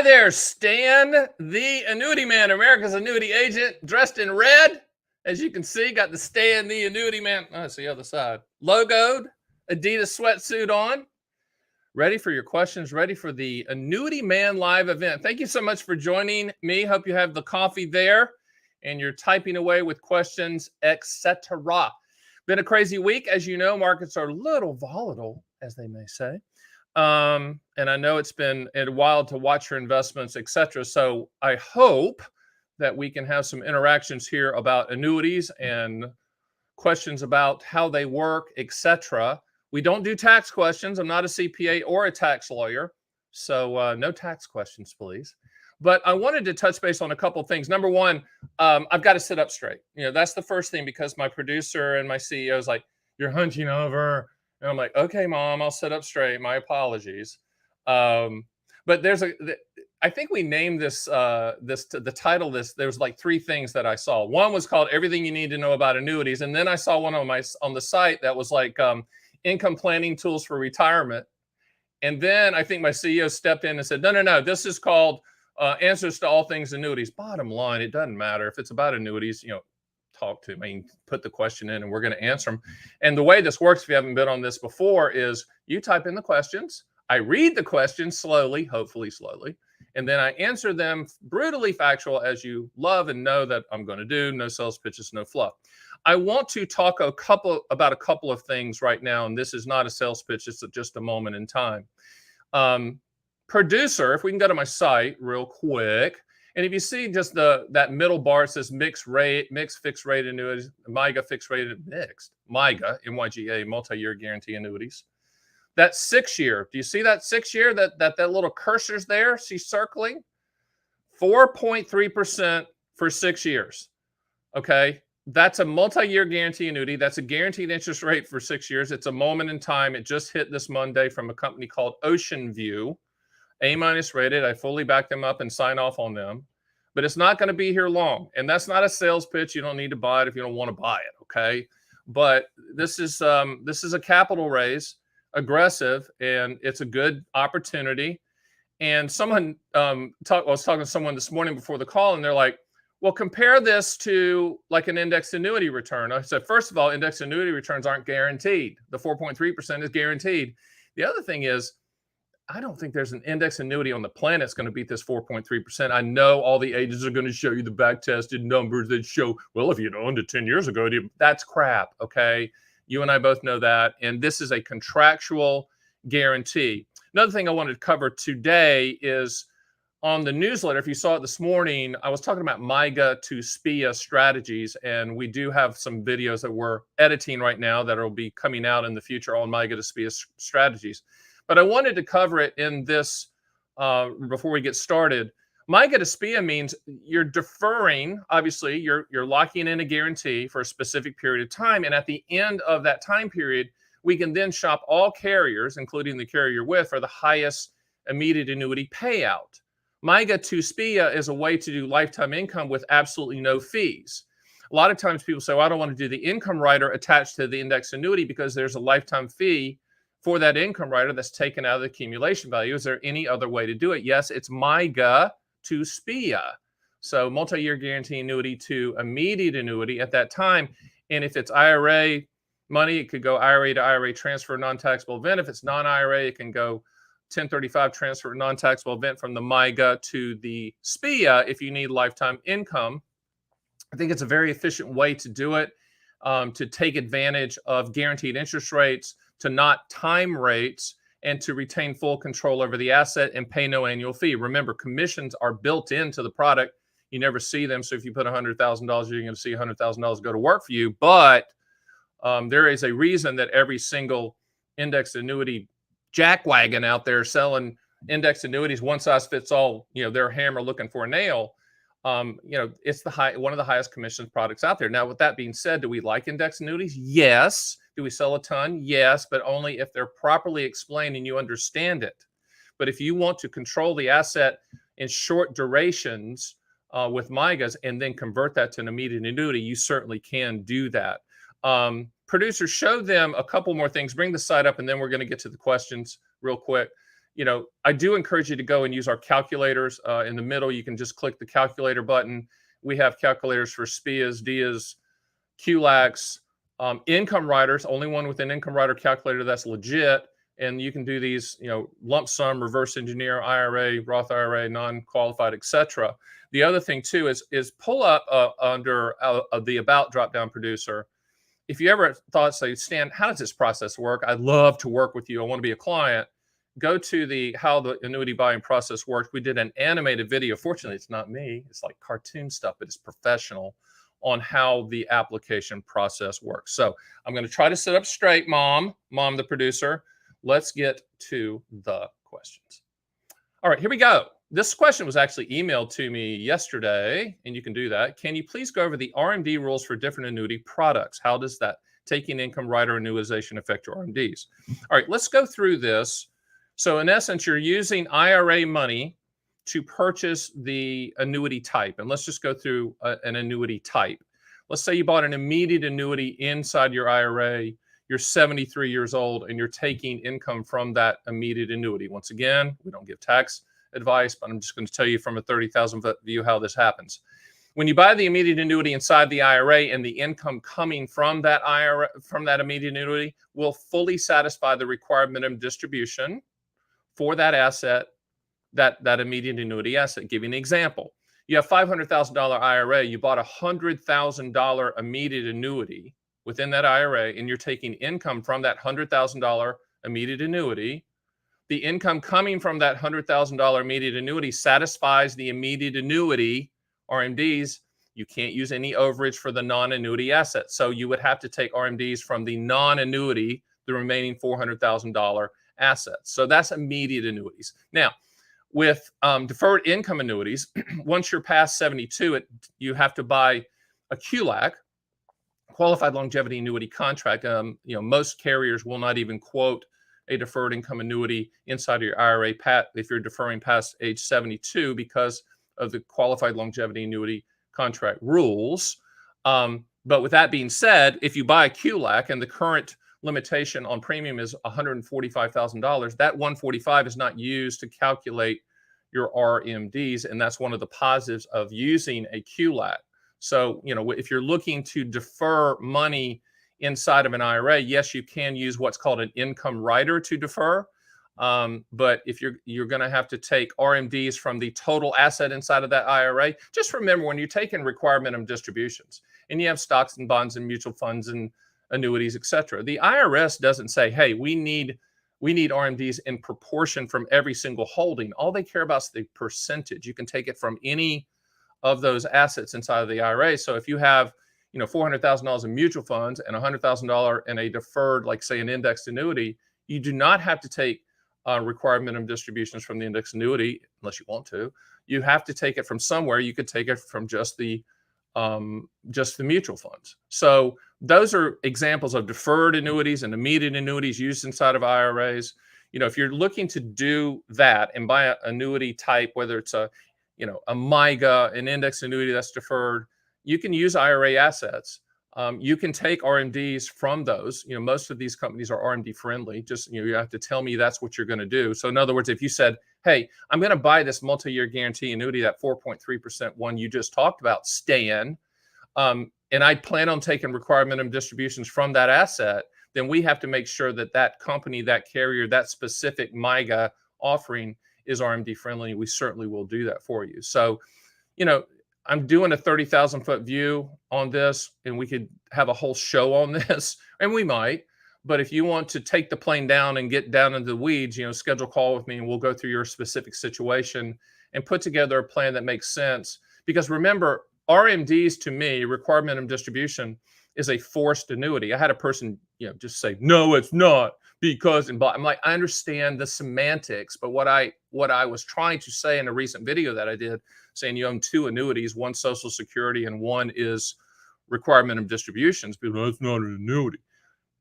there, Stan, the annuity man, America's annuity agent, dressed in red. As you can see, got the Stan, the annuity man. Oh, it's the other side. Logoed, Adidas sweatsuit on. Ready for your questions, ready for the Annuity Man Live event. Thank you so much for joining me. Hope you have the coffee there and you're typing away with questions, etc. Been a crazy week. As you know, markets are a little volatile, as they may say. And I know it's been a while to watch your investments, etc. So I hope that we can have some interactions here about annuities and questions about how they work, etc. We don't do tax questions. I'm not a CPA or a tax lawyer, so no tax questions, please. But I wanted to touch base on a couple of things. Number one, I've got to sit up straight. That's the first thing, because my producer and my CEO is like, "You're hunching over." And I'm like, "Okay, Mom, I'll sit up straight. My apologies." But I think we named the title there's like three things that I saw. One was called "Everything You Need to Know About Annuities," and then I saw one on the site that was like income planning tools for retirement. And then I think my CEO stepped in and said, no, this is called answers to all things annuities. Bottom line, it doesn't matter if it's about annuities, talk to me, put the question in and we're going to answer them. And the way this works, if you haven't been on this before, is you type in the questions. I read the questions slowly, hopefully slowly, and then I answer them brutally factual, as you love and know that I'm going to do. No sales pitches, no fluff. I want to talk about a couple of things right now, and this is not a sales pitch. It's just a moment in time. Producer, if we can go to my site real quick, and if you see just that middle bar, it says mixed fixed rate annuities, MYGA fixed rate mixed, MYGA, MYGA, multi-year guarantee annuities. That 6 year, do you see that 6 year, that little cursor's there? See circling? 4.3% for 6 years. Okay. That's a multi-year guarantee annuity. That's a guaranteed interest rate for 6 years. It's a moment in time. It just hit this Monday from a company called Ocean View, A- rated. I fully back them up and sign off on them, but it's not going to be here long. And that's not a sales pitch. You don't need to buy it if you don't want to buy it. Okay. But this is a capital raise, aggressive, and it's a good opportunity. And someone I was talking to someone this morning before the call, and they're like, well, compare this to like an index annuity return. I said, first of all, index annuity returns aren't guaranteed. The 4.3% is guaranteed. The other thing is, I don't think there's an index annuity on the planet that's going to beat this 4.3%. I know all the agents are going to show you the back-tested numbers that show, well, if you'd owned it 10 years ago, that's crap, okay? You and I both know that. And this is a contractual guarantee. Another thing I wanted to cover today is on the newsletter. If you saw it this morning, I was talking about MYGA to SPIA strategies, and we do have some videos that we're editing right now that will be coming out in the future on MYGA to SPIA strategies. But I wanted to cover it in this before we get started. MYGA to SPIA means you're deferring, obviously, you're locking in a guarantee for a specific period of time, and at the end of that time period, we can then shop all carriers, including the carrier you're with, for the highest immediate annuity payout. MYGA to SPIA is a way to do lifetime income with absolutely no fees. A lot of times people say, well, I don't want to do the income rider attached to the index annuity because there's a lifetime fee for that income rider that's taken out of the accumulation value. Is there any other way to do it? Yes, it's MYGA to SPIA. So multi-year guarantee annuity to immediate annuity at that time. And if it's IRA money, it could go IRA to IRA transfer non-taxable event. If it's non-IRA, it can go 1035 transfer non-taxable event from the MYGA to the SPIA if you need lifetime income. I think it's a very efficient way to do it, to take advantage of guaranteed interest rates, to not time rates, and to retain full control over the asset and pay no annual fee. Remember, commissions are built into the product. You never see them. So if you put $100,000, you're going to see $100,000 go to work for you. But there is a reason that every single index annuity jackwagon out there selling index annuities, one size fits all, they're a hammer looking for a nail. It's one of the highest commission products out there. Now, with that being said, do we like index annuities? Yes. Do we sell a ton? Yes, but only if they're properly explained and you understand it. But if you want to control the asset in short durations with MYGAs and then convert that to an immediate annuity, you certainly can do that. Producers, show them a couple more things. Bring the site up, and then we're going to get to the questions real quick. I do encourage you to go and use our calculators. In the middle, you can just click the calculator button. We have calculators for SPIAs, DIAs, QLACs, income riders, only one with an income rider calculator that's legit. And you can do these, lump sum, reverse engineer, IRA, Roth IRA, non-qualified, etc. The other thing too is pull up under the About drop-down producer. If you ever thought, say, Stan, how does this process work? I'd love to work with you. I want to be a client. Go to the how the annuity buying process works. We did an animated video. Fortunately, it's not me. It's like cartoon stuff, but it's professional on how the application process works. So I'm going to try to sit up straight, Mom, the producer. Let's get to the questions. All right, here we go. This question was actually emailed to me yesterday, and you can do that. Can you please go over the RMD rules for different annuity products? How does that taking income rider annuitization affect your RMDs? All right, let's go through this. So in essence, you're using IRA money to purchase the annuity type. And let's just go through an annuity type. Let's say you bought an immediate annuity inside your IRA. You're 73 years old and you're taking income from that immediate annuity. Once again, we don't give tax advice, but I'm just going to tell you from a 30,000-foot view how this happens. When you buy the immediate annuity inside the IRA and the income coming from that IRA, from that immediate annuity, will fully satisfy the required minimum distribution for that asset, that immediate annuity asset. Give you an example. You have $500,000 IRA, you bought a $100,000 immediate annuity within that IRA, and you're taking income from that $100,000 immediate annuity. The income coming from that $100,000 immediate annuity satisfies the immediate annuity RMDs. You can't use any overage for the non-annuity asset. So you would have to take RMDs from the non-annuity, the remaining $400,000 assets. So that's immediate annuities. Now, with deferred income annuities, once you're past 72, you have to buy a QLAC, qualified longevity annuity contract. Most carriers will not even quote a deferred income annuity inside of your IRA if you're deferring past age 72 because of the qualified longevity annuity contract rules. But with that being said, if you buy a QLAC and the current limitation on premium is $145,000, that $145,000 is not used to calculate your RMDs, and that's one of the positives of using a QLAC. So, if you're looking to defer money inside of an IRA, yes, you can use what's called an income rider to defer. But if you're going to have to take RMDs from the total asset inside of that IRA, just remember when you're taking required minimum distributions and you have stocks and bonds and mutual funds and annuities, etc., the IRS doesn't say, hey, we need RMDs in proportion from every single holding. All they care about is the percentage. You can take it from any of those assets inside of the IRA. So if you have, $400,000 in mutual funds and $100,000 in a deferred, like say an indexed annuity, you do not have to take required minimum distributions from the indexed annuity unless you want to. You have to take it from somewhere. You could take it from just the mutual funds. So those are examples of deferred annuities and immediate annuities used inside of IRAs. If you're looking to do that and buy an annuity type, whether it's a MIGA, an index annuity that's deferred, you can use IRA assets. You can take RMDs from those. Most of these companies are RMD friendly. Just, you have to tell me that's what you're going to do. So in other words, if you said, hey, I'm going to buy this multi-year guarantee annuity, that 4.3% one you just talked about, Stan, and I plan on taking required minimum distributions from that asset, then we have to make sure that that company, that carrier, that specific MIGA offering is RMD friendly. We certainly will do that for you. So, I'm doing a 30,000-foot view on this, and we could have a whole show on this, and we might. But if you want to take the plane down and get down into the weeds, schedule a call with me, and we'll go through your specific situation and put together a plan that makes sense. Because remember, RMDs to me, required minimum distribution, is a forced annuity. I had a person, just say, no, it's not, because, and I'm like, I understand the semantics, but what I was trying to say in a recent video that I did, saying you own two annuities, one Social Security and one is required minimum distributions, but that's not an annuity.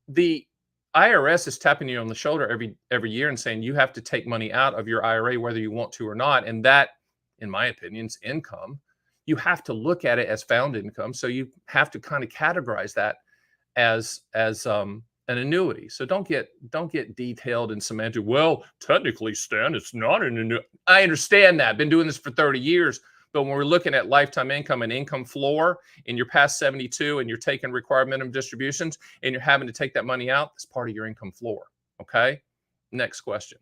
The IRS is tapping you on the shoulder every year and saying you have to take money out of your IRA whether you want to or not, and that, in my opinion, is income. You have to look at it as found income, so you have to kind of categorize that as an annuity. So don't get detailed and semantic. Well, technically, Stan, it's not an annuity. I understand that. Been doing this for 30 years. But when we're looking at lifetime income and income floor, and you're past 72 and you're taking required minimum distributions and you're having to take that money out, that's part of your income floor. Okay. Next question.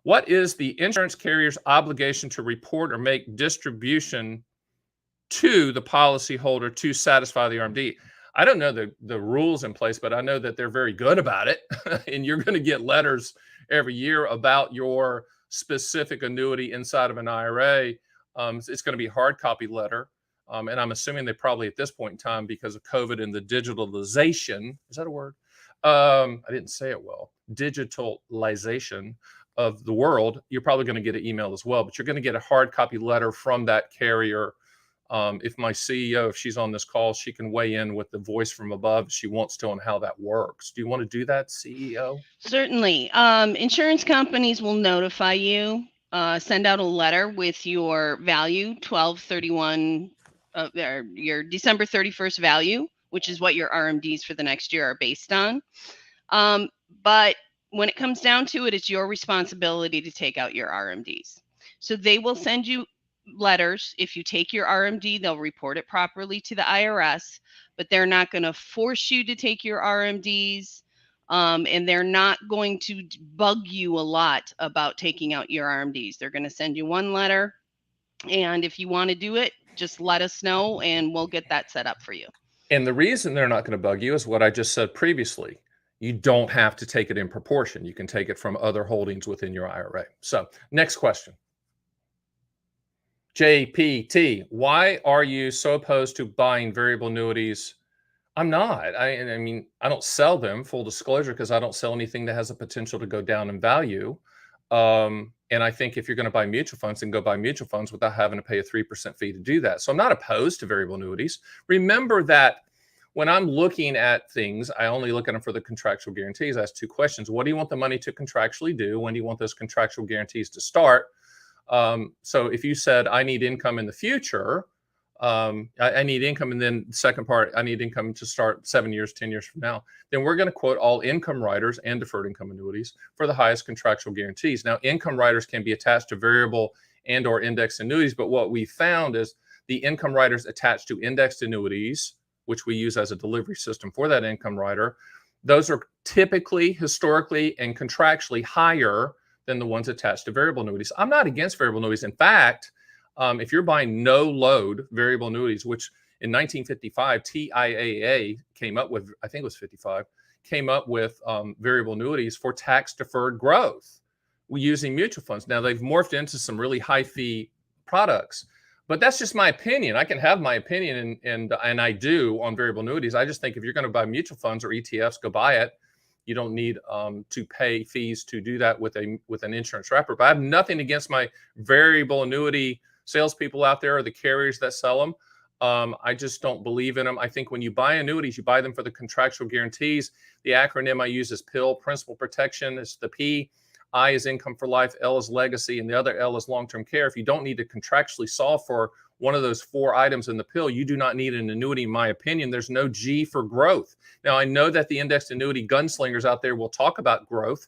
What is the insurance carrier's obligation to report or make distribution to the policyholder to satisfy the RMD? I don't know the rules in place, but I know that they're very good about it. And you're going to get letters every year about your specific annuity inside of an IRA. It's going to be a hard copy letter. And I'm assuming they probably at this point in time, because of COVID and the digitalization, is that a word? I didn't say it well. Digitalization of the world, you're probably going to get an email as well, but you're going to get a hard copy letter from that carrier. If my CEO, if she's on this call, she can weigh in with the voice from above if she wants to on how that works. Do you want to do that, CEO? Certainly. Insurance companies will notify you, send out a letter with your value, 12/31, your December 31st value, which is what your RMDs for the next year are based on. But when it comes down to it, it's your responsibility to take out your RMDs. So they will send you letters. If you take your RMD, they'll report it properly to the IRS, but they're not going to force you to take your RMDs. And they're not going to bug you a lot about taking out your RMDs. They're going to send you one letter. And if you want to do it, just let us know and we'll get that set up for you. And the reason they're not going to bug you is what I just said previously. You don't have to take it in proportion. You can take it from other holdings within your IRA. So next question. JPT, why are you so opposed to buying variable annuities? I'm not. I mean, I don't sell them, full disclosure, because I don't sell anything that has a potential to go down in value. And I think if you're going to buy mutual funds, then go buy mutual funds without having to pay a 3% fee to do that. So I'm not opposed to variable annuities. Remember that when I'm looking at things, I only look at them for the contractual guarantees. I ask two questions. What do you want the money to contractually do? When do you want those contractual guarantees to start? So if you said, I need income in the future, I need income, and then the second part, I need income to start 7 years, 10 years from now, then we're going to quote all income riders and deferred income annuities for the highest contractual guarantees. Now, income riders can be attached to variable and or indexed annuities, but what we found is the income riders attached to indexed annuities, which we use as a delivery system for that income rider, those are typically, historically, and contractually higher than the ones attached to variable annuities. I'm not against variable annuities. In fact, if you're buying no load variable annuities, which in 1955, TIAA came up with, I think it was 55, came up with variable annuities for tax deferred growth using mutual funds. Now they've morphed into some really high fee products, but that's just my opinion. I can have my opinion, and I do on variable annuities. I just think if you're going to buy mutual funds or ETFs, go buy it. You don't need to pay fees to do that with an insurance wrapper. But I have nothing against my variable annuity salespeople out there or the carriers that sell them. I just don't believe in them. I think when you buy annuities, you buy them for the contractual guarantees. The acronym I use is PIL, principal protection. It's the P. I is income for life, L is legacy, and the other L is long-term care. If you don't need to contractually solve for one of those four items in the pill, you do not need an annuity, in my opinion. There's no G for growth. Now, I know that the indexed annuity gunslingers out there will talk about growth,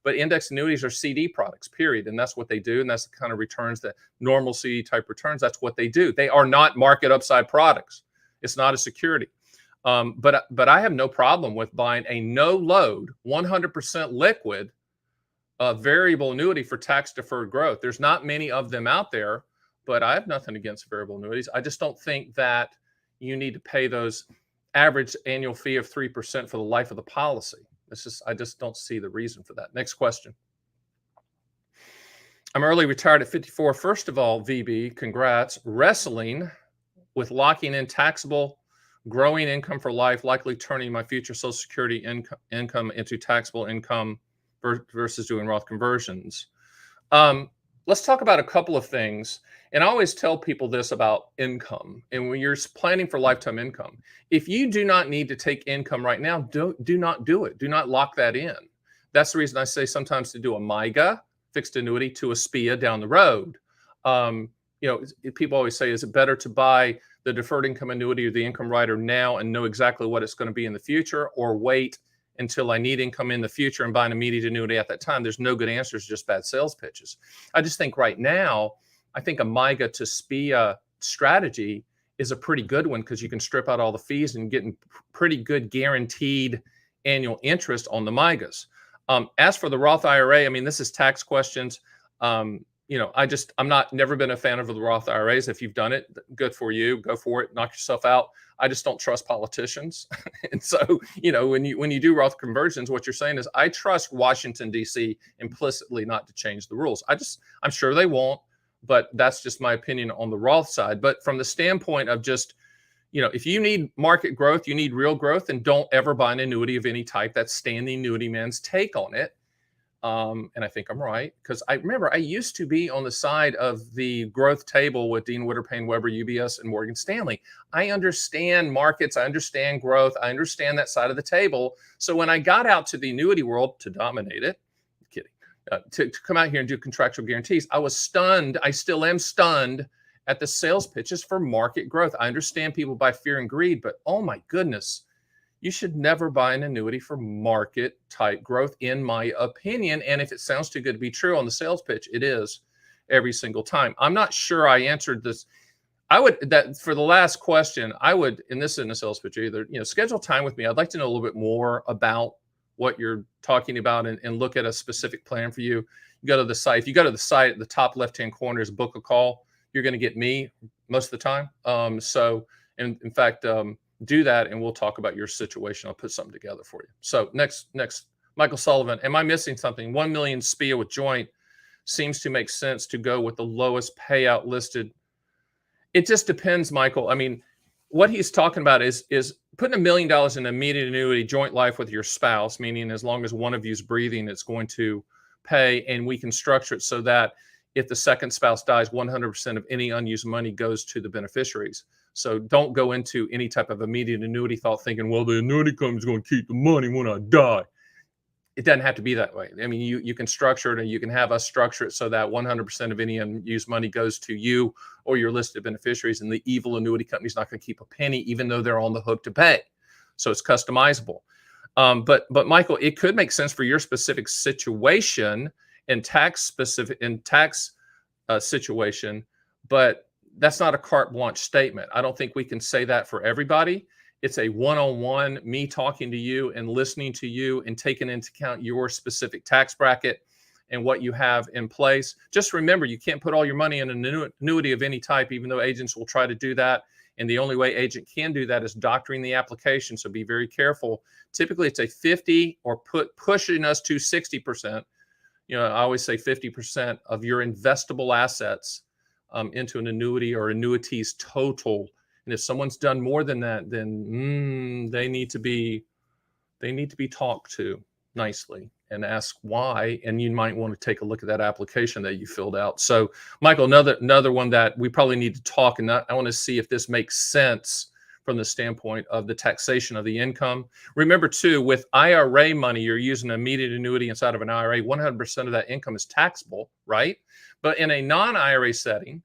but indexed annuities are CD products, period. And that's what they do. And that's the kind of returns that normal CD type returns, that's what they do. They are not market upside products. It's not a security. But I have no problem with buying a no load, 100% liquid variable annuity for tax deferred growth. There's not many of them out there, but I have nothing against variable annuities. I just don't think that you need to pay those average annual fee of 3% for the life of the policy. I just don't see the reason for that. Next question. I'm early retired at 54. First of all, VB, congrats. Wrestling with locking in taxable, growing income for life, likely turning my future Social Security income into taxable income versus doing Roth conversions. Let's talk about a couple of things. And I always tell people this about income. And when you're planning for lifetime income, if you do not need to take income right now, do not do it. Do not lock that in. That's the reason I say sometimes to do a MIGA, fixed annuity, to a SPIA down the road. People always say, is it better to buy the deferred income annuity or the income rider now and know exactly what it's going to be in the future, or wait until I need income in the future and buy an immediate annuity at that time. There's no good answers, just bad sales pitches. I just think right now, I think a MIGA to SPIA strategy is a pretty good one because you can strip out all the fees and get pretty good guaranteed annual interest on the MIGAs. As for the Roth IRA, I mean, this is tax questions. You know, I'm never been a fan of the Roth IRAs. If you've done it, good for you. Go for it. Knock yourself out. I just don't trust politicians. And so, you know, when you do Roth conversions, what you're saying is I trust Washington, D.C. implicitly not to change the rules. I'm sure they won't, but that's just my opinion on the Roth side. But from the standpoint of just, you know, if you need market growth, you need real growth, and don't ever buy an annuity of any type. That's Stan the Annuity Man's take on it. And I think I'm right, because I remember I used to be on the side of the growth table with Dean Witter, Payne Weber, UBS, and Morgan Stanley. I understand markets. I understand growth. I understand that side of the table. So when I got out to the annuity world to dominate it, kidding, to come out here and do contractual guarantees, I was stunned. I still am stunned at the sales pitches for market growth. I understand people buy fear and greed, but oh my goodness, you should never buy an annuity for market type growth, in my opinion. And if it sounds too good to be true on the sales pitch, it is every single time. I'm not sure I answered this. That for the last question, I would, and this isn't a sales pitch either, you know, schedule time with me. I'd like to know a little bit more about what you're talking about and look at a specific plan for you. You go to the site. If you go to the site, at the top left-hand corner is book a call. You're going to get me most of the time. In fact, do that and we'll talk about your situation. I'll put something together for you. So next, Michael Sullivan, am I missing something? 1 million SPIA with joint seems to make sense to go with the lowest payout listed. It just depends, Michael. I mean, what he's talking about is putting $1 million in an immediate annuity joint life with your spouse, meaning as long as one of you is breathing, it's going to pay, and we can structure it so that if the second spouse dies, 100% of any unused money goes to the beneficiaries. So don't go into any type of immediate annuity thought thinking, well, the annuity company's going to keep the money when I die. It doesn't have to be that way. I mean, you can structure it, and you can have us structure it so that 100% of any unused money goes to you or your listed beneficiaries, and the evil annuity company's not going to keep a penny, even though they're on the hook to pay. So it's customizable. But Michael, it could make sense for your specific situation and tax situation, but that's not a carte blanche statement. I don't think we can say that for everybody. It's a one-on-one, me talking to you and listening to you and taking into account your specific tax bracket and what you have in place. Just remember, you can't put all your money in an annuity of any type, even though agents will try to do that. And the only way agent can do that is doctoring the application. So be very careful. Typically, it's a 50 or pushing us to 60%. You know, I always say 50% of your investable assets into an annuity or annuities total. And if someone's done more than that, then they need to be talked to nicely and ask why. And you might want to take a look at that application that you filled out. So, Michael, another one that we probably need to talk, and I want to see if this makes sense from the standpoint of the taxation of the income. Remember, too, with IRA money, you're using an immediate annuity inside of an IRA. 100% of that income is taxable, right? But in a non-IRA setting,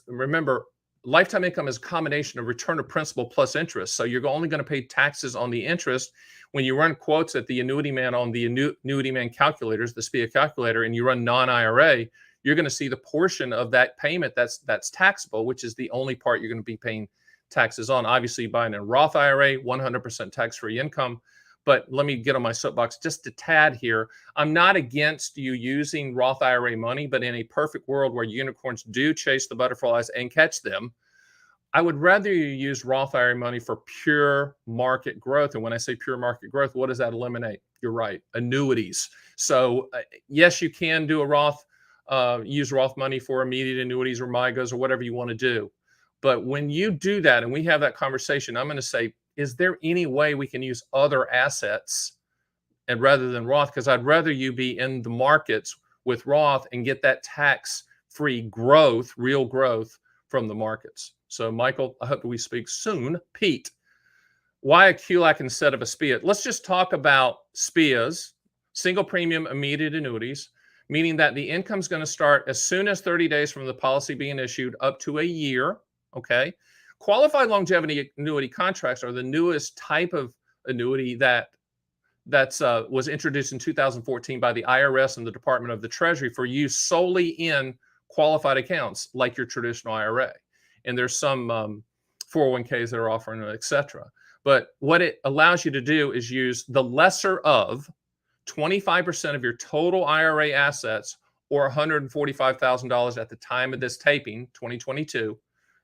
remember, lifetime income is a combination of return of principal plus interest. So you're only going to pay taxes on the interest. When you run quotes at the Annuity Man on the Annuity Man calculators, the SPIA calculator, and you run non-IRA, you're going to see the portion of that payment that's taxable, which is the only part you're going to be paying taxes on. Obviously, buying a Roth IRA, 100% tax-free income. But let me get on my soapbox just a tad here. I'm not against you using Roth IRA money, but in a perfect world where unicorns do chase the butterflies and catch them, I would rather you use Roth IRA money for pure market growth. And when I say pure market growth, what does that eliminate? You're right, annuities. So yes, you can do a Roth, use Roth money for immediate annuities or MIGAs or whatever you want to do. But when you do that and we have that conversation, I'm going to say, is there any way we can use other assets and rather than Roth? Because I'd rather you be in the markets with Roth and get that tax-free growth, real growth from the markets. So, Michael, I hope we speak soon. Pete, why a QLAC instead of a SPIA? Let's just talk about SPIAs, single premium immediate annuities, meaning that the income is going to start as soon as 30 days from the policy being issued up to a year, okay? Qualified longevity annuity contracts are the newest type of annuity that that's was introduced in 2014 by the IRS and the Department of the Treasury for use solely in qualified accounts like your traditional IRA. And there's some 401ks that are offering it, et cetera. But what it allows you to do is use the lesser of 25% of your total IRA assets, or $145,000 at the time of this taping, 2022,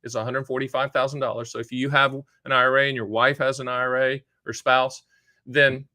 is $145,000. So if you have an IRA and your wife has an IRA or spouse, then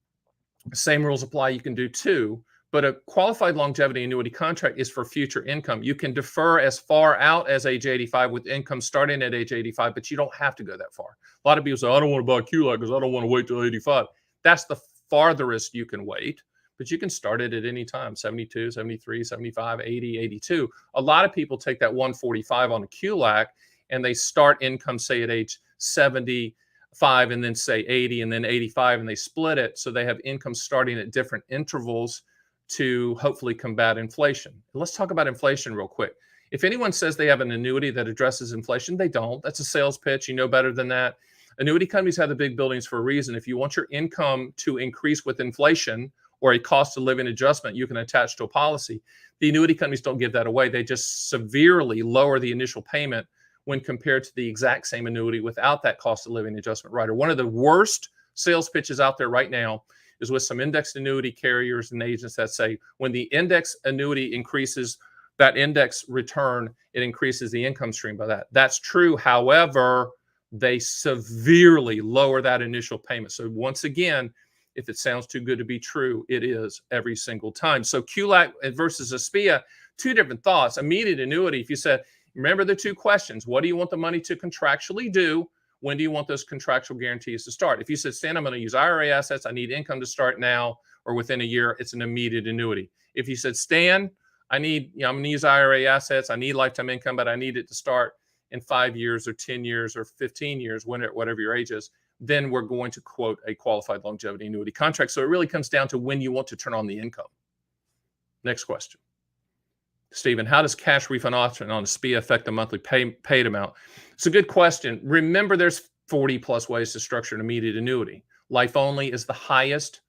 same rules apply. You can do two. But a qualified longevity annuity contract is for future income. You can defer as far out as age 85 with income starting at age 85, but you don't have to go that far. A lot of people say, I don't want to buy a QLAC because I don't want to wait till 85. That's the farthest you can wait, but you can start it at any time, 72, 73, 75, 80, 82. A lot of people take that 145 on a QLAC and they start income, say, at age 75 and then say 80 and then 85, and they split it so they have income starting at different intervals to hopefully combat inflation. And let's talk about inflation real quick. If anyone says they have an annuity that addresses inflation, they don't. That's a sales pitch. You know better than that. Annuity companies have the big buildings for a reason. If you want your income to increase with inflation or a cost of living adjustment, you can attach to a policy. The annuity companies don't give that away. They just severely lower the initial payment when compared to the exact same annuity without that cost of living adjustment rider. One of the worst sales pitches out there right now is with some indexed annuity carriers and agents that say when the index annuity increases that index return, it increases the income stream by that. That's true. However, they severely lower that initial payment. So once again, if it sounds too good to be true, it is every single time. So QLAC versus a SPIA, two different thoughts. Immediate annuity, if you said, remember the two questions, what do you want the money to contractually do? When do you want those contractual guarantees to start? If you said, Stan, I'm going to use IRA assets, I need income to start now or within a year, it's an immediate annuity. If you said, Stan, I'm going to use IRA assets, I need lifetime income, but I need it to start in 5 years or 10 years or 15 years, whatever your age is, then we're going to quote a qualified longevity annuity contract. So it really comes down to when you want to turn on the income. Next question. Stephen, how does cash refund option on a SPIA affect the monthly paid amount? It's a good question. Remember, there's 40 plus ways to structure an immediate annuity. Life only is the highest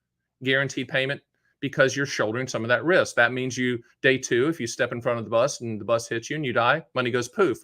guaranteed payment because you're shouldering some of that risk. That means you, day two, if you step in front of the bus and the bus hits you and you die, money goes poof.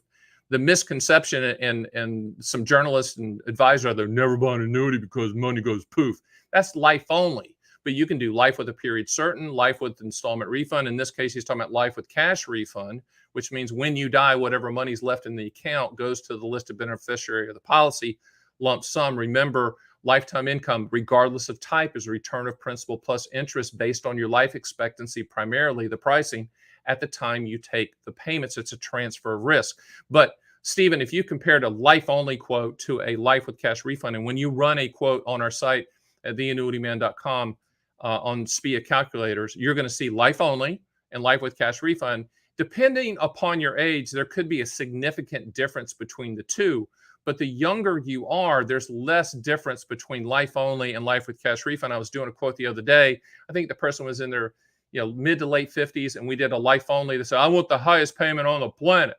The misconception and some journalists and advisors are they're never buying an annuity because money goes poof. That's life only. But you can do life with a period certain, life with installment refund. In this case, he's talking about life with cash refund, which means when you die, whatever money's left in the account goes to the listed beneficiary of the policy lump sum. Remember, lifetime income, regardless of type, is a return of principal plus interest based on your life expectancy, primarily the pricing at the time you take the payments. It's a transfer of risk. But Stephen, if you compared a life-only quote to a life with cash refund, and when you run a quote on our site at theannuityman.com, on SPIA calculators, you're going to see life only and life with cash refund. Depending upon your age, there could be a significant difference between the two. But the younger you are, there's less difference between life only and life with cash refund. I was doing a quote the other day. I think the person was in their mid to late 50s, and we did a life only. They said, I want the highest payment on the planet.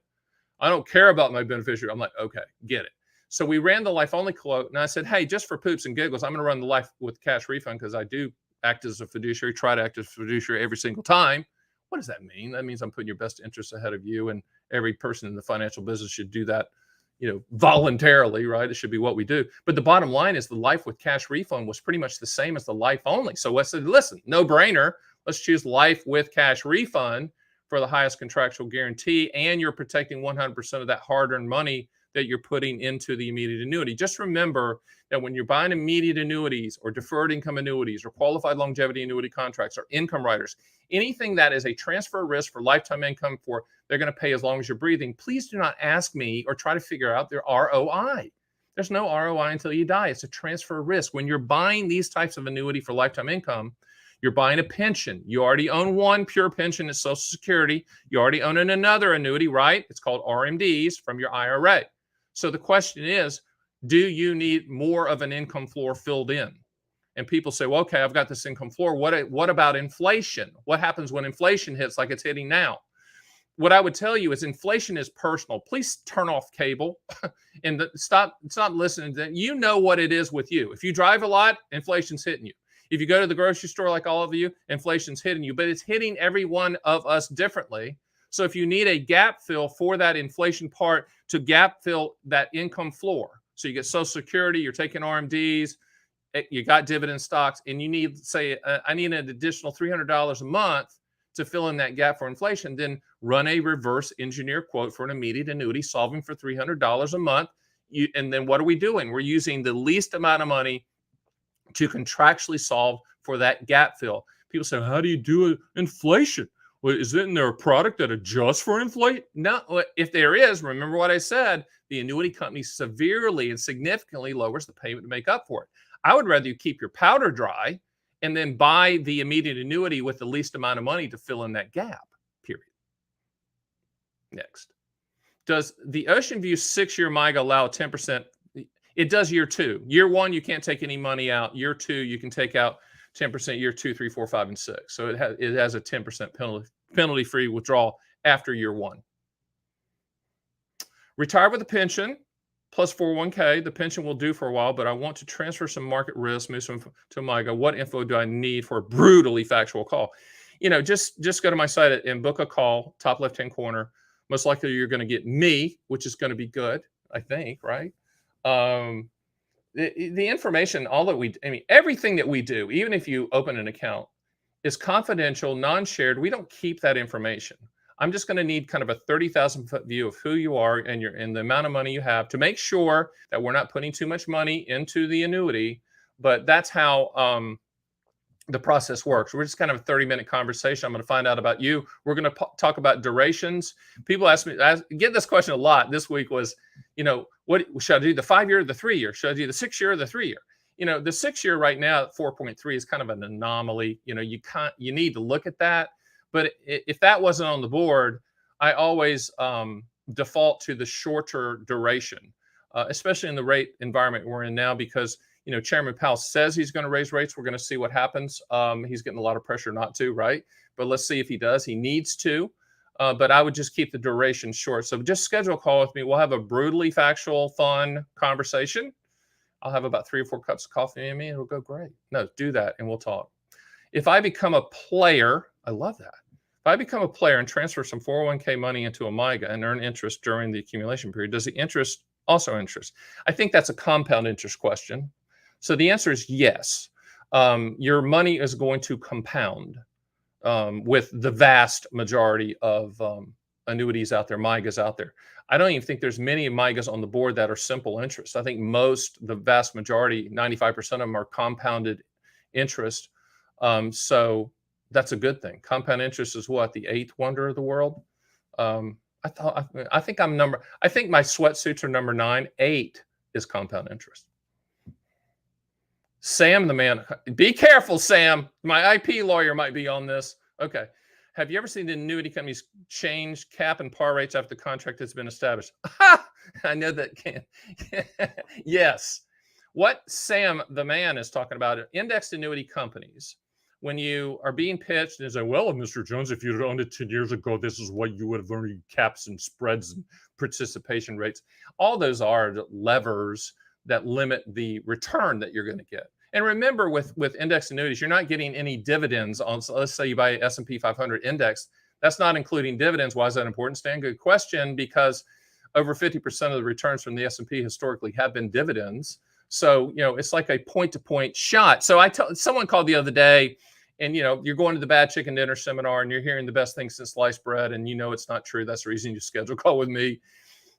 I don't care about my beneficiary. I'm like, okay, get it. So we ran the life only quote, and I said, hey, just for poops and giggles, I'm going to run the life with cash refund because I do act as a fiduciary, try to act as a fiduciary every single time. What does that mean? That means I'm putting your best interests ahead of you, and every person in the financial business should do that, voluntarily, right? It should be what we do. But the bottom line is the life with cash refund was pretty much the same as the life only. So I said, listen, no brainer. Let's choose life with cash refund for the highest contractual guarantee, and you're protecting 100% of that hard-earned money that you're putting into the immediate annuity. Just remember that when you're buying immediate annuities or deferred income annuities or qualified longevity annuity contracts or income riders, anything that is a transfer risk for lifetime income for they're going to pay as long as you're breathing, please do not ask me or try to figure out their ROI. There's no ROI until you die. It's a transfer risk. When you're buying these types of annuity for lifetime income, you're buying a pension. You already own one pure pension at Social Security. You already own another annuity, right? It's called RMDs from your IRA. So the question is, do you need more of an income floor filled in? And people say, well, okay, I've got this income floor. What about inflation? What happens when inflation hits like it's hitting now? What I would tell you is inflation is personal. Please turn off cable and stop listening to that. You know what it is with you. If you drive a lot, inflation's hitting you. If you go to the grocery store like all of you, inflation's hitting you, but it's hitting every one of us differently. So if you need a gap fill for that inflation part to gap fill that income floor, so you get Social Security, you're taking RMDs, you got dividend stocks, and you need, say, I need an additional $300 a month to fill in that gap for inflation, then run a reverse engineer quote for an immediate annuity solving for $300 a month. And then what are we doing? We're using the least amount of money to contractually solve for that gap fill. People say, how do you do inflation? Well, isn't there a product that adjusts for inflation? No, if there is, remember what I said, the annuity company severely and significantly lowers the payment to make up for it. I would rather you keep your powder dry and then buy the immediate annuity with the least amount of money to fill in that gap, period. Next. Does the Ocean View 6-year MYGA allow 10%? It does year 2. Year 1, you can't take any money out. Year 2, you can take out 10% year 2, 3, 4, 5, and 6. So it has a 10% penalty-free withdrawal after year 1. Retire with a pension plus 401k. The pension will do for a while, but I want to transfer some market risk, move some to MYGA. What info do I need for a brutally factual call? Just go to my site and book a call, top left-hand corner. Most likely you're going to get me, which is going to be good, I think, right? The information, everything that we do, even if you open an account, is confidential, non-shared. We don't keep that information. I'm just going to need kind of a 30,000-foot view of who you are and the amount of money you have to make sure that we're not putting too much money into the annuity. But that's how the process works. We're just kind of a 30-minute conversation. I'm going to find out about you. We're going to talk about durations. People ask me, I get this question a lot. This week was, what should I do, the 5-year or the 3-year? Should I do the 6-year or the 3-year? The 6-year right now at 4.3 is kind of an anomaly. You need to look at that. But if that wasn't on the board, I always default to the shorter duration, especially in the rate environment we're in now, because Chairman Powell says he's going to raise rates. We're going to see what happens. He's getting a lot of pressure not to, right? But let's see if he does. He needs to. But I would just keep the duration short. So just schedule a call with me. We'll have a brutally factual, fun conversation. I'll have about 3 or 4 cups of coffee in me. It'll go great. No, do that and we'll talk. If I become a player, I love that. If I become a player and transfer some 401k money into a MYGA and earn interest during the accumulation period, does the interest also interest? I think that's a compound interest question. So the answer is yes. Your money is going to compound with the vast majority of annuities out there, MYGAs out there. I don't even think there's many MYGAs on the board that are simple interest. I think the vast majority, 95% of them are compounded interest. So that's a good thing. Compound interest is what, the 8th wonder of the world? I think my sweatsuits are number 9. 8 is compound interest. Sam, the man, be careful, Sam. My IP lawyer might be on this. Okay. Have you ever seen the annuity companies change cap and par rates after the contract has been established? I know that can. Yes. What Sam, the man, is talking about are indexed annuity companies. When you are being pitched and say, well, Mr. Jones, if you'd owned it 10 years ago, this is what you would have earned, caps and spreads and participation rates. All those are levers that limit the return that you're going to get. And remember, with index annuities, you're not getting any dividends on, so let's say you buy S&P 500 index. That's not including dividends. Why is that important, Stan? Good question, because over 50% of the returns from the S&P historically have been dividends. So, it's like a point-to-point shot. So someone called the other day, and, you're going to the Bad Chicken Dinner seminar and you're hearing the best thing since sliced bread, and it's not true. That's the reason you schedule a call with me.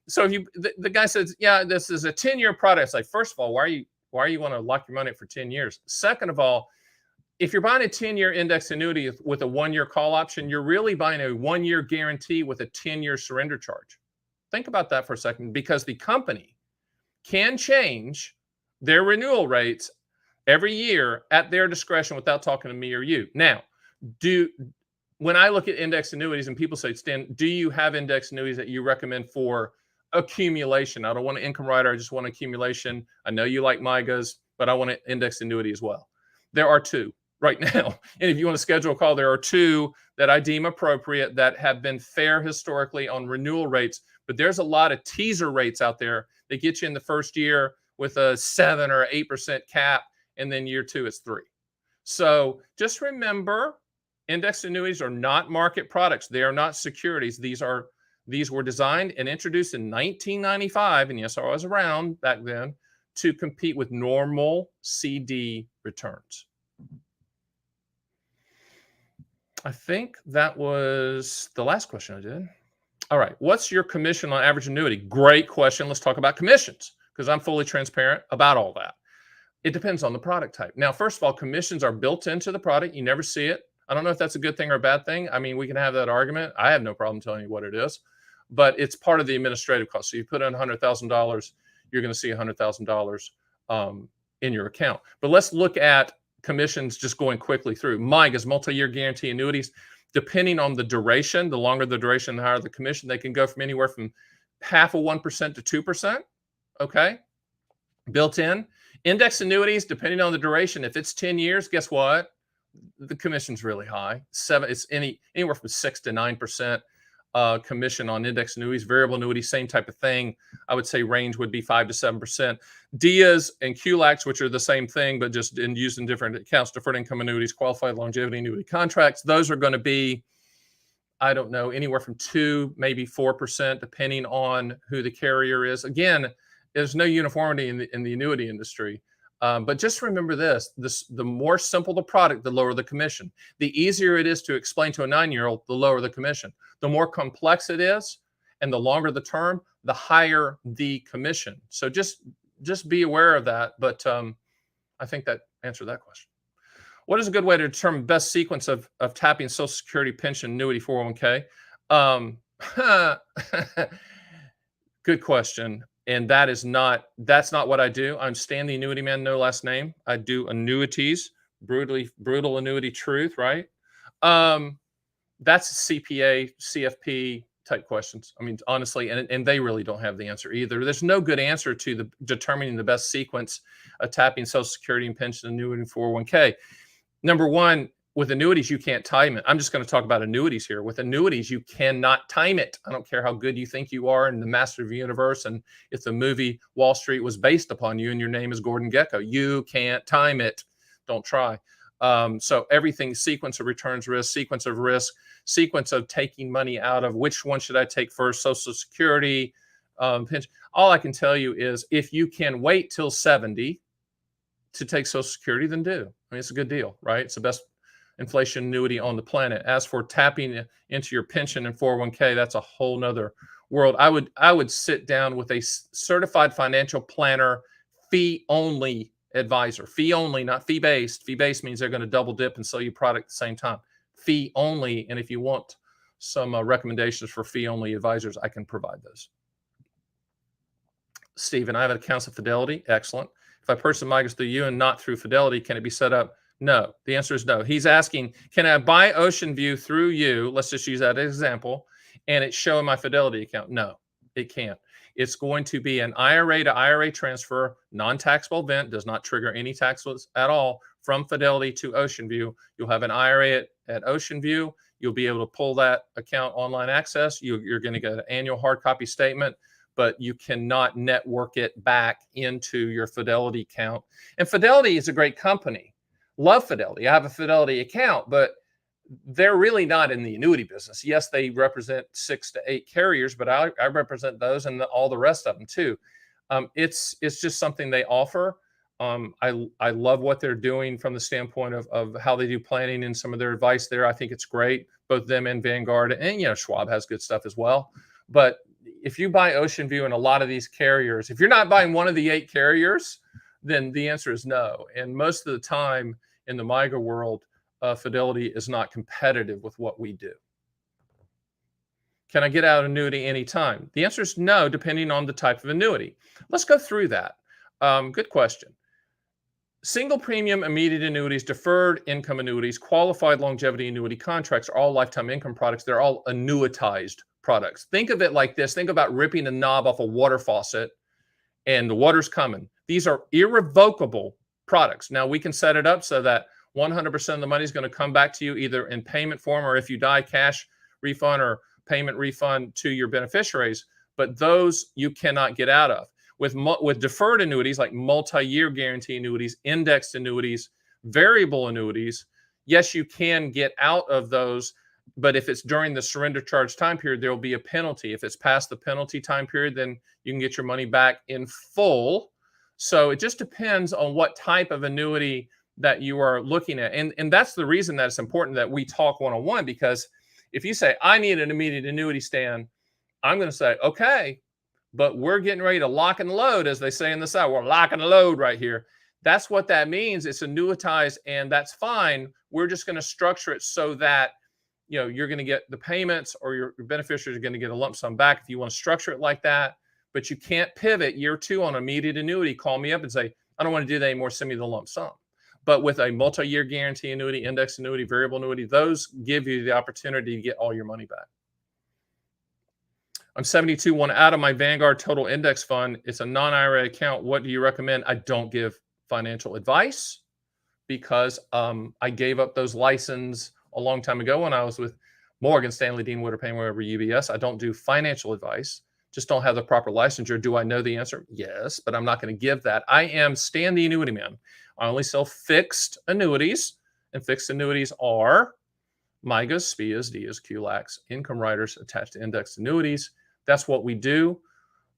So if the guy says, yeah, this is a 10-year product. It's like, first of all, why you want to lock your money up for 10 years? Second of all, if you're buying a 10-year index annuity with a 1-year call option, you're really buying a 1-year guarantee with a 10-year surrender charge. Think about that for a second, because the company can change their renewal rates every year at their discretion without talking to me or you. Now, when I look at index annuities and people say, Stan, do you have index annuities that you recommend for accumulation? I don't want an income rider. I just want accumulation. I know you like MYGAs, but I want an index annuity as well. There are 2 right now. And if you want to schedule a call, there are 2 that I deem appropriate that have been fair historically on renewal rates. But there's a lot of teaser rates out there that get you in the first year with a 7 or 8% cap. And then year 2, it's 3. So just remember, indexed annuities are not market products. They are not securities. These were designed and introduced in 1995, and yes, I was around back then, to compete with normal CD returns. I think that was the last question I did. All right. What's your commission on average annuity? Great question. Let's talk about commissions because I'm fully transparent about all that. It depends on the product type. Now, first of all, commissions are built into the product. You never see it. I don't know if that's a good thing or a bad thing. I mean, we can have that argument. I have no problem telling you what it is, but it's part of the administrative cost. So you put in $100,000, you're going to see $100,000 in your account. But let's look at commissions just going quickly through. MYGAs, multi-year guarantee annuities, depending on the duration, the longer the duration, the higher the commission. They can go from anywhere from 0.5% to 2%. Okay. Built in. Index annuities, depending on the duration, if it's 10 years, guess what? The commission's really high. It's anywhere from 6 to 9% commission on index annuities. Variable annuities, same type of thing. I would say range would be 5 to 7%. DIAs and QLACs, which are the same thing, but just used in different accounts, deferred income annuities, qualified longevity annuity contracts. Those are going to be, I don't know, anywhere from 2, maybe 4%, depending on who the carrier is. Again, there's no uniformity in the annuity industry. But just remember this, the more simple the product, the lower the commission. The easier it is to explain to a 9-year-old, the lower the commission. The more complex it is and the longer the term, the higher the commission. So just be aware of that. But I think that answered that question. What is a good way to determine best sequence of tapping Social Security, pension, annuity, 401k? Good question. And that's not what I do. I'm Stan the Annuity Man, no last name. I do annuities, brutal annuity truth, right? That's CPA, CFP type questions. I mean, honestly, and they really don't have the answer either. There's no good answer to determining the best sequence of tapping Social Security and pension, annuity, and 401k. Number one, with annuities, you can't time it. I'm just going to talk about annuities here. With annuities, you cannot time it. I don't care how good you think you are in the master of the universe. And if the movie Wall Street was based upon you and your name is Gordon Gecko, you can't time it. Don't try. So everything, sequence of returns risk, sequence of taking money out of, which one should I take first, Social Security, pension. All I can tell you is if you can wait till 70 to take Social Security, then do. I mean, it's a good deal, right? It's the best inflation annuity on the planet. As for tapping into your pension and 401k, that's a whole nother world. I would sit down with a certified financial planner, fee only advisor, fee only, not fee based. Fee based means they're going to double dip and sell you product at the same time. Fee only. And if you want some recommendations for fee only advisors, I can provide those. Stephen, I have accounts at Fidelity. Excellent. If I purchase MYGAs through you and not through Fidelity, can it be set up? No. The answer is no. He's asking, can I buy Ocean View through you? Let's just use that as an example. And it's showing my Fidelity account. No, it can't. It's going to be an IRA to IRA transfer, non-taxable event, does not trigger any taxes at all from Fidelity to Ocean View. You'll have an IRA at Ocean View. You'll be able to pull that account online access. You're going to get an annual hard copy statement, but you cannot network it back into your Fidelity account. And Fidelity is a great company. Love Fidelity. I have a Fidelity account, but they're really not in the annuity business. Yes, they represent 6 to 8 carriers, but I represent those and all the rest of them too. It's just something they offer. I love what they're doing from the standpoint of how they do planning and some of their advice there. I think it's great, both them and Vanguard, and Schwab has good stuff as well. But if you buy Ocean View and a lot of these carriers, if you're not buying one of the 8 carriers, then the answer is no. And most of the time in the MYGA world, Fidelity is not competitive with what we do. Can I get out annuity anytime? The answer is no, depending on the type of annuity. Let's go through that. Good question. Single premium immediate annuities, deferred income annuities, qualified longevity annuity contracts are all lifetime income products. They're all annuitized products. Think of it like this. Think about ripping a knob off a water faucet and the water's coming. These are irrevocable products. Now we can set it up so that 100% of the money is going to come back to you either in payment form or if you die, cash refund or payment refund to your beneficiaries. But those you cannot get out of. With deferred annuities like multi-year guarantee annuities, indexed annuities, Variable annuities, yes, you can get out of those, but if it's during the surrender charge time period, there will be a penalty. If it's past the penalty time period, then you can get your money back in full. So it just depends on what type of annuity that you are looking at. And that's the reason that it's important that we talk one-on-one, because if you say, I need an immediate annuity, Stan, I'm going to say, okay, but we're getting ready to lock and load, as they say in the South. We're locking and load right here. That's what that means. It's annuitized, and that's fine. We're just going to structure it so that you're going to get the payments, or your beneficiaries are going to get a lump sum back if you want to structure it like that. But you can't pivot year 2 on immediate annuity. Call me up and say, I don't want to do that anymore. Send me the lump sum. But with a multi-year guarantee annuity, index annuity, variable annuity, those give you the opportunity to get all your money back. I'm 72, want out of my Vanguard total index fund. It's a non-IRA account. What do you recommend? I don't give financial advice, because I gave up those licenses a long time ago when I was with Morgan Stanley, Dean Witter, Payne, wherever, UBS. I don't do financial advice. Just don't have the proper licensure. Do I know the answer? Yes, but I'm not going to give that. I am Stan the Annuity Man. I only sell fixed annuities, and fixed annuities are MIGAs, SPIAs, DIAs, QLACs, income riders attached to indexed annuities. That's what we do.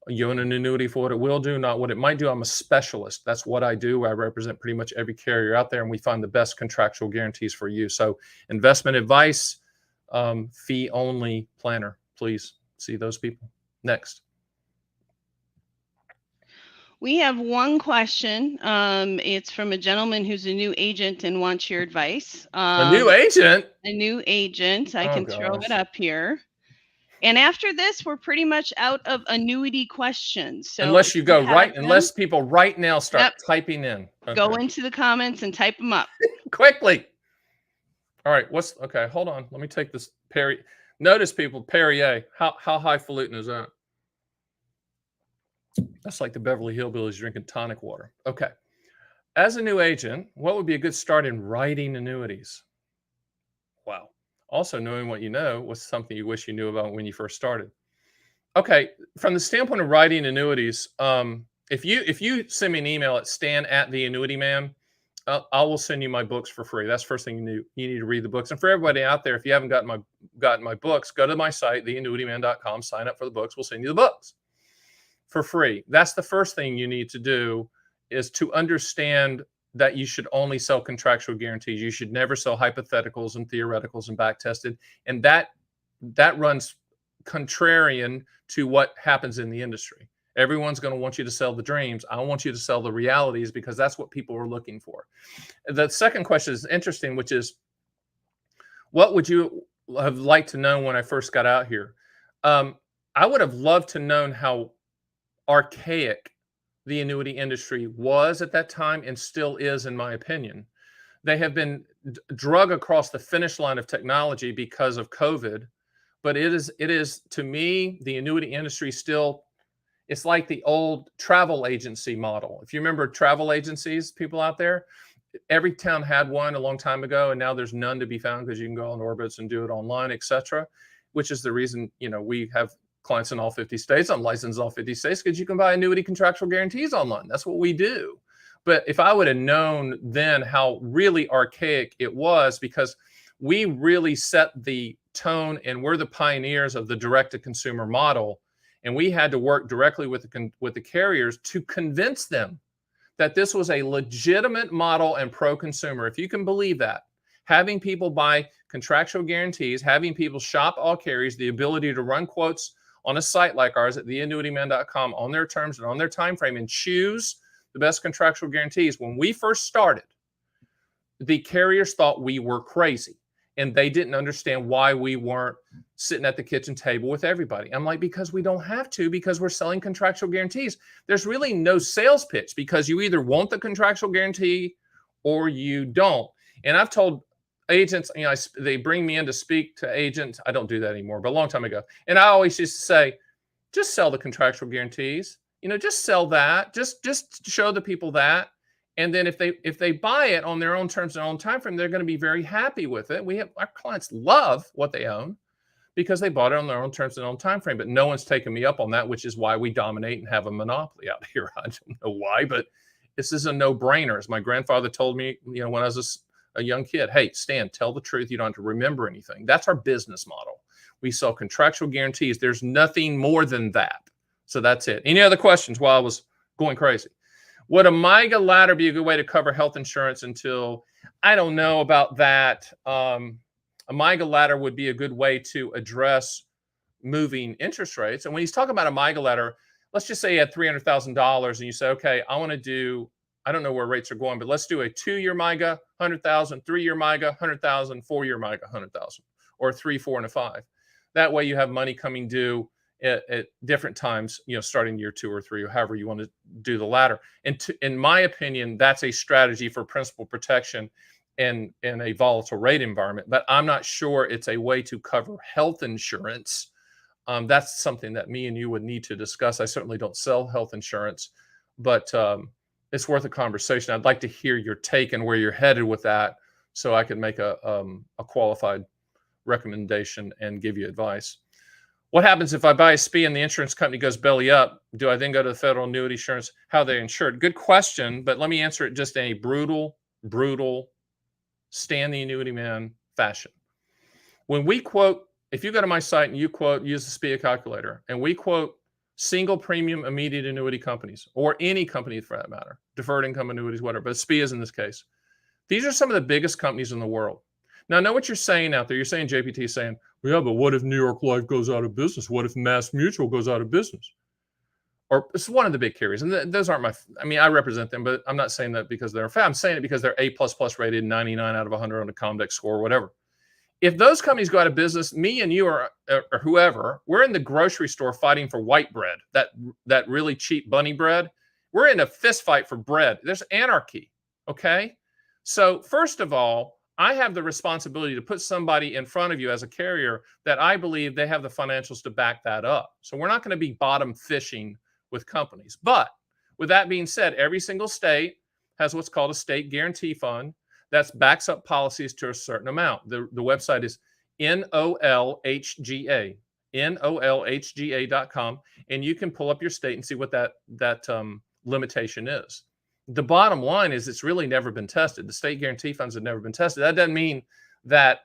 You own an annuity for what it will do, not what it might do. I'm a specialist. That's what I do. I represent pretty much every carrier out there, and we find the best contractual guarantees for you. So investment advice, fee-only planner. Please see those people. Next. We have one question. It's from a gentleman who's a new agent and wants your advice. A new agent? A new agent. I can throw gosh. it up here. And after this, we're pretty much out of annuity questions. So unless you go right, them, unless people right now start typing in. Okay. Go into the comments and type them up. Quickly. All right. Okay, hold on. Let me take this Perrier. Notice, people, Perrier. How highfalutin is that? That's like the Beverly Hillbillies drinking tonic water. Okay. As a new agent, what would be a good start in writing annuities? Wow. Also, knowing what you know was something you wish you knew about when you first started. Okay, from the standpoint of writing annuities, if you send me an email at stan@theannuityman, I will send you my books for free. That's the first thing you need to read the books. And for everybody out there, if you haven't gotten my books, go to my site, theannuityman.com, sign up for the books. We'll send you the books for free. That's the first thing you need to do, is to understand that you should only sell contractual guarantees. You should never sell hypotheticals and theoreticals and back tested. And that runs contrarian to what happens in the industry. Everyone's going to want you to sell the dreams. I want you to sell the realities, because that's what people are looking for. The second question is interesting, which is, what would you have liked to know when I first got out here? I would have loved to known how archaic the annuity industry was at that time, and still is, in my opinion. They have been drug across the finish line of technology because of COVID, but it is to me, the annuity industry still, it's like the old travel agency model. If you remember travel agencies, people out there, every town had one a long time ago, and now there's none to be found, because you can go on Orbitz and do it online, etc. Which is the reason we have clients in all 50 states. I'm licensed in all 50 states, because you can buy annuity contractual guarantees online. That's what we do. But if I would have known then how really archaic it was, because we really set the tone, and we're the pioneers of the direct-to-consumer model, and we had to work directly with the carriers to convince them that this was a legitimate model and pro-consumer. If you can believe that, having people buy contractual guarantees, having people shop all carriers, the ability to run quotes on a site like ours at theannuityman.com on their terms and on their time frame, and choose the best contractual guarantees. When we first started, the carriers thought we were crazy, and they didn't understand why we weren't sitting at the kitchen table with everybody. I'm like, because we don't have to, because we're selling contractual guarantees. There's really no sales pitch, because you either want the contractual guarantee or you don't. And I've told agents, they bring me in to speak to agents. I don't do that anymore, but a long time ago. And I always used to say, just sell the contractual guarantees. Just sell that. Just show the people that. And then if they buy it on their own terms and own time frame, they're going to be very happy with it. Our clients love what they own, because they bought it on their own terms and own time frame. But no one's taken me up on that, which is why we dominate and have a monopoly out here. I don't know why, but This is a no-brainer. As my grandfather told me, when I was a young kid, hey, Stan, tell the truth. You don't have to remember anything. That's our business model. We sell contractual guarantees. There's nothing more than that. So that's it. Any other questions while I was going crazy? Would a MIGA ladder be a good way to cover health insurance until, I don't know about that. A MIGA ladder would be a good way to address moving interest rates. And when he's talking about a MIGA ladder, let's just say you had $300,000 and you say, okay, I want to do, I don't know where rates are going, but let's do a 2-year MIGA, 100,000, 3-year MIGA, 100,000, 4-year MIGA, 100,000, or 3, 4, and a 5. That way you have money coming due at different times, starting year 2 or 3, or however you want to do the ladder. And in my opinion, that's a strategy for principal protection in a volatile rate environment. But I'm not sure it's a way to cover health insurance. That's something that me and you would need to discuss. I certainly don't sell health insurance, but it's worth a conversation. I'd like to hear your take and where you're headed with that, so I can make a qualified recommendation and give you advice. What happens if I buy a SPIA and the insurance company goes belly up? Do I then go to the federal annuity insurance? How are they insured? Good question, but let me answer it just in a brutal Stan the Annuity Man fashion. When we quote, if you go to my site and you quote, use the SPIA calculator, and we quote single premium immediate annuity companies, or any company for that matter, deferred income annuities, whatever, but SPIAs in this case, these are some of the biggest companies in the world. Now, I know what you're saying out there. You're saying, JPT is saying, well, yeah, but what if New York Life goes out of business? What if Mass Mutual goes out of business? Or it's one of the big carriers. And those aren't I represent them, but I'm not saying that because they're I'm saying it because they're A++ rated, 99 out of 100 on the Comdex score, or whatever. If those companies go out of business, me and you or whoever, we're in the grocery store fighting for white bread, that really cheap bunny bread. We're in a fist fight for bread. There's anarchy, okay? So first of all, I have the responsibility to put somebody in front of you as a carrier that I believe they have the financials to back that up. So we're not going to be bottom fishing with companies. But with that being said, every single state has what's called a state guarantee fund that backs up policies to a certain amount. The website is NOLHGA, NOLHGA.com, and you can pull up your state and see what that limitation is. The bottom line is it's really never been tested. The state guarantee funds have never been tested. That doesn't mean that,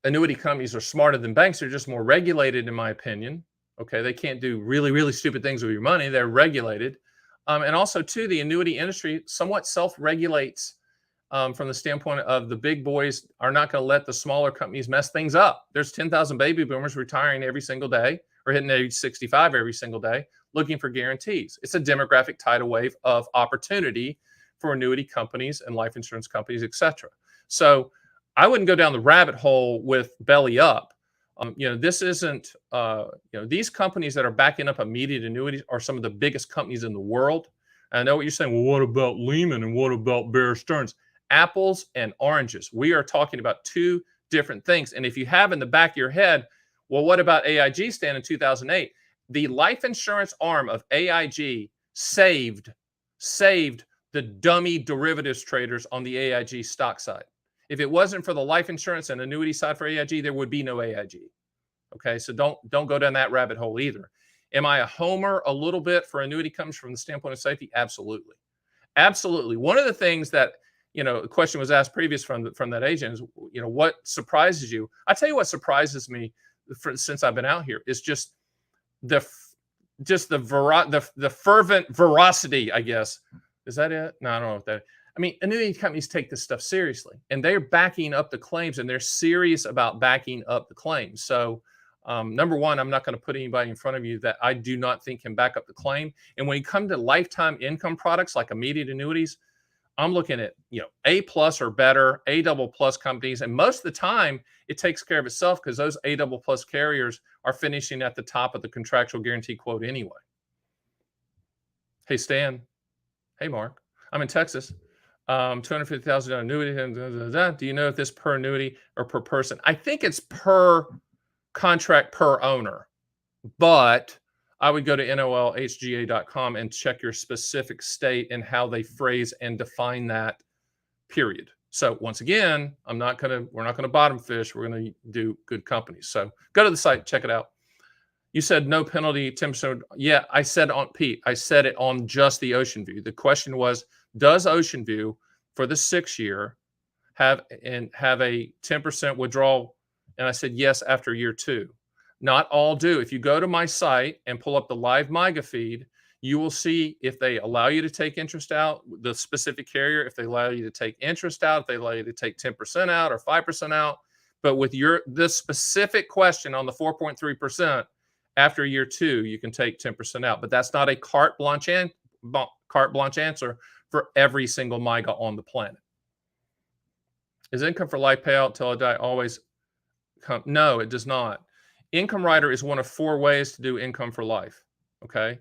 annuity companies are smarter than banks. They're just more regulated, in my opinion. Okay, they can't do really, really stupid things with your money. They're regulated. And also, too, the annuity industry somewhat self-regulates from the standpoint of the big boys are not going to let the smaller companies mess things up. There's 10,000 baby boomers retiring every single day or hitting age 65 every single day looking for guarantees. It's a demographic tidal wave of opportunity for annuity companies and life insurance companies, et cetera. So I wouldn't go down the rabbit hole with belly up. This isn't, these companies that are backing up immediate annuities are some of the biggest companies in the world. And I know what you're saying. Well, what about Lehman and what about Bear Stearns? Apples and oranges. We are talking about two different things. And if you have in the back of your head, well, what about AIG Stan in 2008? The life insurance arm of AIG saved the dummy derivatives traders on the AIG stock side. If it wasn't for the life insurance and annuity side for AIG, there would be no AIG. Okay, so don't go down that rabbit hole either. Am I a homer a little bit for annuity companies from the standpoint of safety? Absolutely. Absolutely. One of the things that, a question was asked previous from that agent is, what surprises you? I tell you what surprises me since I've been out here is just the fervent veracity, I guess. Is that it? No, I don't know what that is. I mean, annuity companies take this stuff seriously, and they're backing up the claims, and they're serious about backing up the claims. So, number one, I'm not going to put anybody in front of you that I do not think can back up the claim. And when you come to lifetime income products like immediate annuities, I'm looking at, A+ or better, A++ companies. And most of the time, it takes care of itself because those A++ carriers are finishing at the top of the contractual guarantee quote anyway. Hey, Stan. Hey, Mark. I'm in Texas. $250,000 annuity. Do you know if this per annuity or per person? I think it's per contract per owner, but I would go to NOLHGA.com and check your specific state and how they phrase and define that, period. So once again, we're not going to bottom fish. We're going to do good companies. So go to the site, check it out. You said no penalty, 10%. Yeah, I said on Pete, I said it on just the Ocean View. The question was, does Ocean View for the 6-year have a 10% withdrawal? And I said yes after year 2. Not all do. If you go to my site and pull up the live MIGA feed, you will see if they allow you to take interest out, the specific carrier, if they allow you to take interest out, if they allow you to take 10% out or 5% out. But with this specific question on the 4.3%, after year 2, you can take 10% out. But that's not a carte blanche answer for every single MIGA on the planet. Is income for life payout till I die always come? No, it does not. Income rider is one of 4 ways to do income for life. Okay.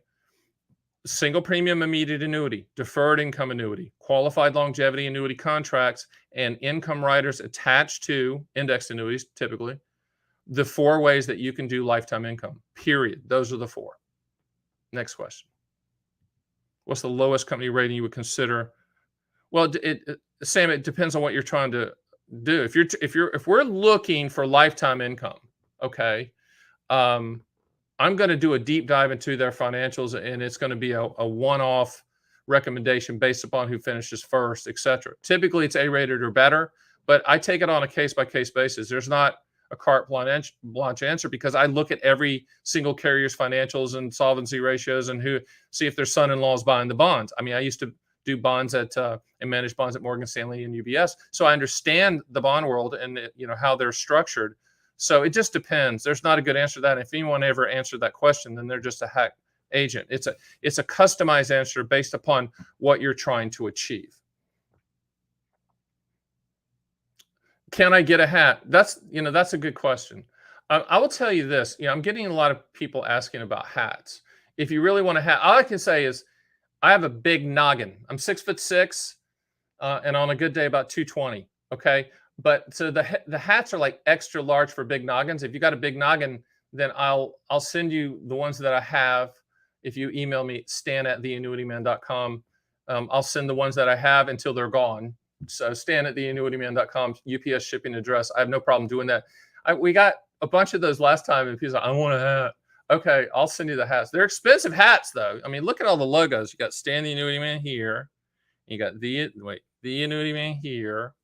Single premium immediate annuity, deferred income annuity, qualified longevity annuity contracts, and income riders attached to indexed annuities, typically. The 4 ways that you can do lifetime income, period. Those are the 4. Next question. What's the lowest company rating you would consider? Well, Sam, it depends on what you're trying to do. If we're looking for lifetime income, okay, I'm going to do a deep dive into their financials, and it's going to be a one-off recommendation based upon who finishes first, etc. Typically, it's A-rated or better, but I take it on a case-by-case basis. There's not a carte blanche answer because I look at every single carrier's financials and solvency ratios and see if their son-in-law is buying the bonds. I mean, I used to do bonds and manage bonds at Morgan Stanley and UBS, so I understand the bond world and how they're structured. So it just depends. There's not a good answer to that. If anyone ever answered that question, then they're just a hack agent. It's a customized answer based upon what you're trying to achieve. Can I get a hat? That's a good question. I will tell you this. I'm getting a lot of people asking about hats. If you really want a hat, all I can say is I have a big noggin. I'm 6'6", and on a good day about 220. Okay. But so the hats are like extra large for big noggins. If you got a big noggin, then I'll send you the ones that I have. If you email me, stan@theannuityman.com, I'll send the ones that I have until they're gone. So stan@theannuityman.com, UPS shipping address. I have no problem doing that. We got a bunch of those last time, and people said, I want a hat. Okay, I'll send you the hats. They're expensive hats, though. I mean, look at all the logos. You got Stan the Annuity Man here. You got the Annuity Man here.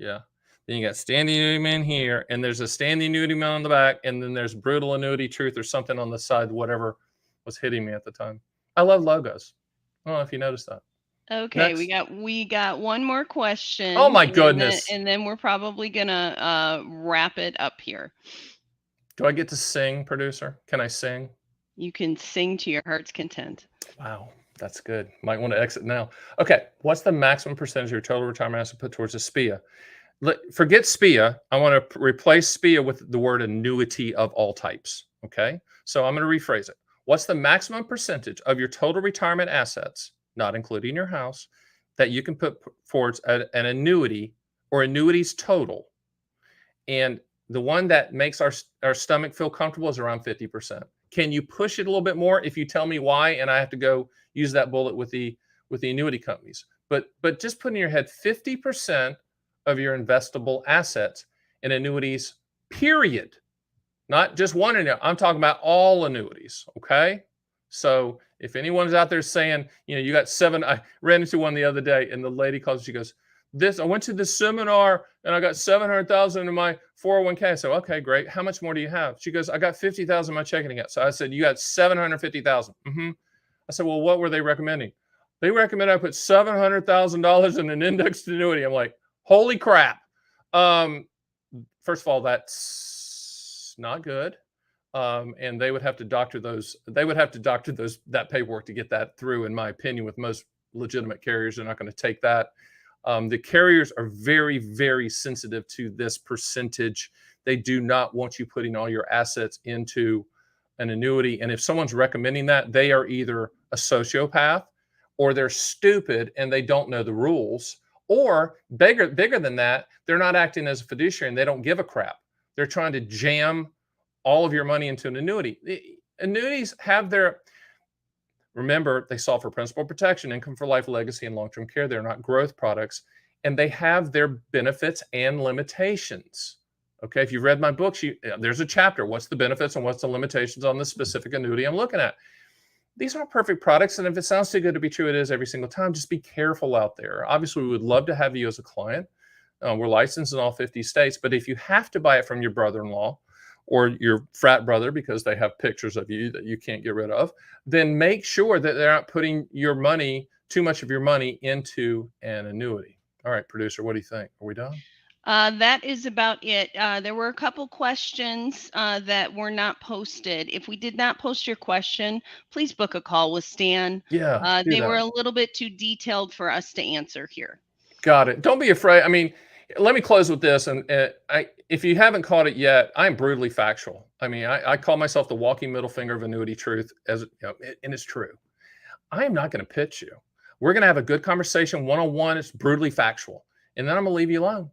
Yeah. Then you got Stan the Annuity Man here, and there's a Stan the Annuity Man on the back, and then there's Brutal Annuity Truth or something on the side, whatever was hitting me at the time. I love logos. I don't know if you noticed that. Okay, Next. we got one more question. Oh my goodness. And then we're probably gonna wrap it up here. Do I get to sing, producer? Can I sing? You can sing to your heart's content. Wow. That's good. Might want to exit now. Okay. What's the maximum percentage of your total retirement asset put towards a SPIA? Forget SPIA. I want to replace SPIA with the word annuity of all types. Okay. So I'm going to rephrase it. What's the maximum percentage of your total retirement assets, not including your house, that you can put towards an annuity or annuities total? And the one that makes our stomach feel comfortable is around 50%. Can you push it a little bit more if you tell me why, and I have to go use that bullet with the annuity companies? But just put in your head 50% of your investable assets in annuities, period. Not just one annuity. I'm talking about all annuities. Okay. So if anyone's out there saying, you got 7, I ran into one the other day, and the lady calls, she goes, I went to this seminar and I got 700,000 in my 401k. I said, okay, great. How much more do you have? She goes, I got 50,000 in my checking account. So I said, you got 750,000. I said, well, what were they recommending? They recommend I put $700,000 in an indexed annuity. I'm like, holy crap. First of all, that's not good. And they would have to doctor that paperwork to get that through, in my opinion. With most legitimate carriers, they're not going to take that. The carriers are very, very sensitive to this percentage. They do not want you putting all your assets into an annuity. And if someone's recommending that, they are either a sociopath, or they're stupid and they don't know the rules, or bigger than that, they're not acting as a fiduciary and they don't give a crap. They're trying to jam all of your money into an annuity. Annuities have remember, they solve for principal protection, income for life, legacy, and long-term care. They're not growth products, and they have their benefits and limitations. Okay, if you've read my books, there's a chapter. What's the benefits and what's the limitations on the specific annuity I'm looking at? These aren't perfect products, and if it sounds too good to be true, it is every single time. Just be careful out there. Obviously, we would love to have you as a client. We're licensed in all 50 states, but if you have to buy it from your brother-in-law or your frat brother because they have pictures of you that you can't get rid of, then make sure that they're not putting too much of your money into an annuity. All right, producer, what do you think? Are we done? That is about it. There were a couple questions that were not posted. If we did not post your question, please book a call with Stan. Yeah, do They that. were a little bit too detailed for us to answer here. Got it. Don't be afraid. I mean, let me close with this. And if you haven't caught it yet, I'm brutally factual. I mean, I call myself the walking middle finger of annuity truth, and it's true. I am not going to pitch you. We're going to have a good conversation one-on-one. It's brutally factual, and then I'm going to leave you alone.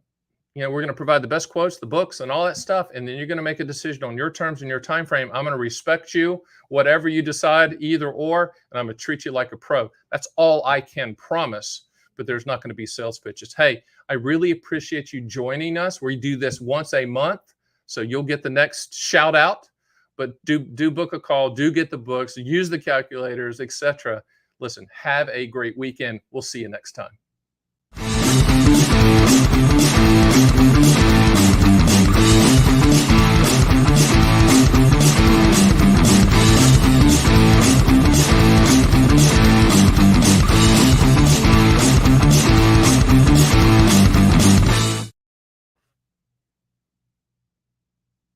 We're going to provide the best quotes, the books, and all that stuff, and then you're going to make a decision on your terms and your time frame. I'm going to respect you, whatever you decide, either or, and I'm going to treat you like a pro. That's all I can promise. But there's not going to be sales pitches. Hey, I really appreciate you joining us. We do this once a month, so you'll get the next shout out. But do book a call, do get the books, use the calculators, etc. Listen, have a great weekend. We'll see you next time.